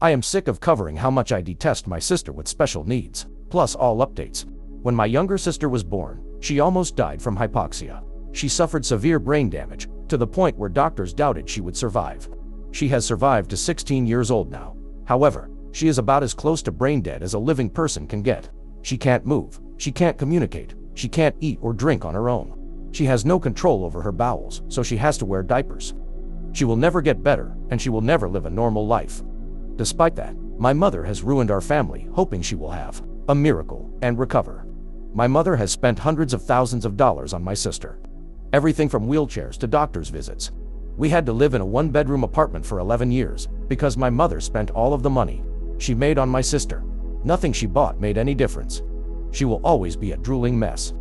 I am sick of covering how much I detest my sister with special needs, plus all updates. When my younger sister was born, she almost died from hypoxia. She suffered severe brain damage, to the point where doctors doubted she would survive. She has survived to 16 years old now. However, she is about as close to brain dead as a living person can get. She can't move, she can't communicate, she can't eat or drink on her own. She has no control over her bowels, so she has to wear diapers. She will never get better, and she will never live a normal life. Despite that, my mother has ruined our family, hoping she will have a miracle and recover. My mother has spent hundreds of thousands of dollars on my sister. Everything from wheelchairs to doctor's visits. We had to live in a one-bedroom apartment for 11 years, because my mother spent all of the money she made on my sister. Nothing she bought made any difference. She will always be a drooling mess.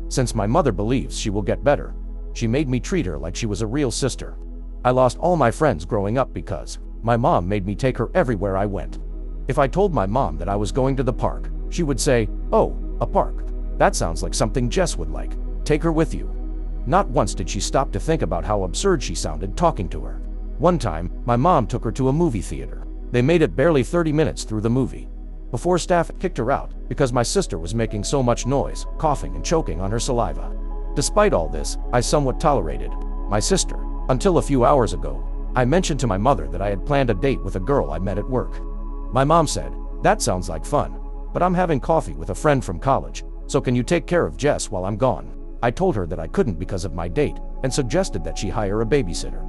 Since my mother believes she will get better, she made me treat her like she was a real sister. I lost all my friends growing up because my mom made me take her everywhere I went. If I told my mom that I was going to the park, she would say, "Oh, a park? That sounds like something Jess would like. Take her with you." Not once did she stop to think about how absurd she sounded talking to her. One time, my mom took her to a movie theater. They made it barely 30 minutes through the movie before staff kicked her out because my sister was making so much noise, coughing and choking on her saliva. Despite all this, I somewhat tolerated my sister, until a few hours ago. I mentioned to my mother that I had planned a date with a girl I met at work. My mom said, "That sounds like fun, but I'm having coffee with a friend from college, so can you take care of Jess while I'm gone?" I told her that I couldn't because of my date, and suggested that she hire a babysitter.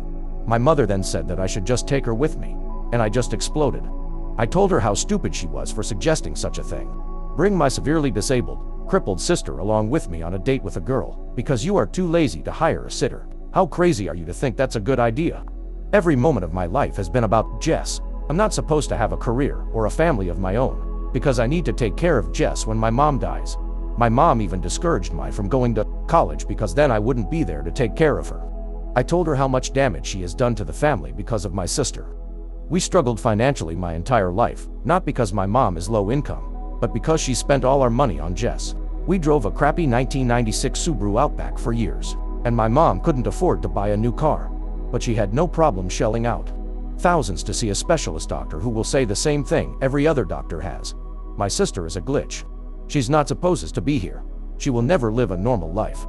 My mother then said that I should just take her with me, and I just exploded. I told her how stupid she was for suggesting such a thing. Bring my severely disabled, crippled sister along with me on a date with a girl, because you are too lazy to hire a sitter. How crazy are you to think that's a good idea? Every moment of my life has been about Jess. I'm not supposed to have a career or a family of my own, because I need to take care of Jess when my mom dies. My mom even discouraged me from going to college because then I wouldn't be there to take care of her. I told her how much damage she has done to the family because of my sister. We struggled financially my entire life, not because my mom is low income, but because she spent all our money on Jess. We drove a crappy 1996 Subaru Outback for years, and my mom couldn't afford to buy a new car, but she had no problem shelling out thousands to see a specialist doctor who will say the same thing every other doctor has. My sister is a glitch. She's not supposed to be here. She will never live a normal life.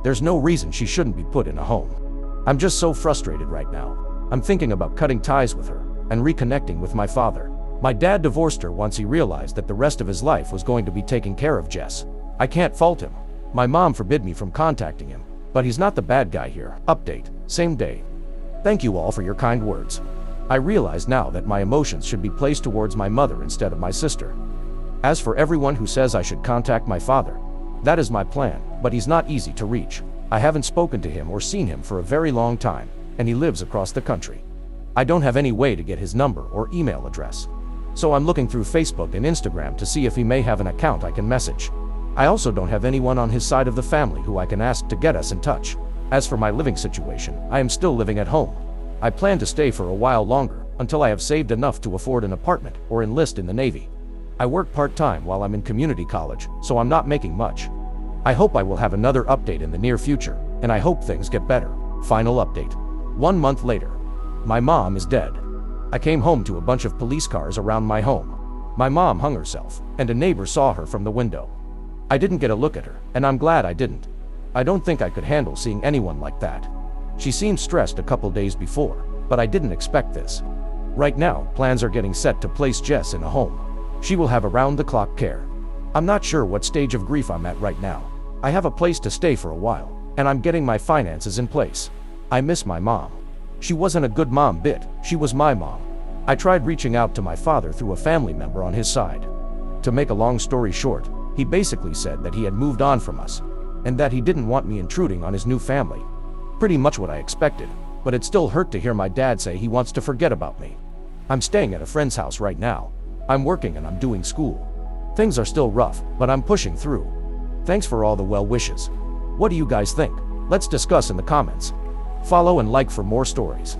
There's no reason she shouldn't be put in a home. I'm just so frustrated right now. I'm thinking about cutting ties with her and reconnecting with my father. My dad divorced her once he realized that the rest of his life was going to be taking care of Jess. I can't fault him. My mom forbid me from contacting him, but he's not the bad guy here. Update, same day. Thank you all for your kind words. I realize now that my emotions should be placed towards my mother instead of my sister. As for everyone who says I should contact my father, that is my plan, but he's not easy to reach. I haven't spoken to him or seen him for a very long time, and he lives across the country. I don't have any way to get his number or email address. So I'm looking through Facebook and Instagram to see if he may have an account I can message. I also don't have anyone on his side of the family who I can ask to get us in touch. As for my living situation, I am still living at home. I plan to stay for a while longer, until I have saved enough to afford an apartment or enlist in the Navy. I work part-time while I'm in community college, so I'm not making much. I hope I will have another update in the near future, and I hope things get better. Final update. 1 month later. My mom is dead. I came home to a bunch of police cars around my home. My mom hung herself, and a neighbor saw her from the window. I didn't get a look at her, and I'm glad I didn't. I don't think I could handle seeing anyone like that. She seemed stressed a couple days before, but I didn't expect this. Right now, plans are getting set to place Jess in a home. She will have around-the-clock care. I'm not sure what stage of grief I'm at right now. I have a place to stay for a while, and I'm getting my finances in place. I miss my mom. She wasn't a good mom bit, she was my mom. I tried reaching out to my father through a family member on his side. To make a long story short, he basically said that he had moved on from us, and that he didn't want me intruding on his new family. Pretty much what I expected, but it still hurt to hear my dad say he wants to forget about me. I'm staying at a friend's house right now. I'm working and I'm doing school. Things are still rough, but I'm pushing through. Thanks for all the well wishes. What do you guys think? Let's discuss in the comments. Follow and like for more stories.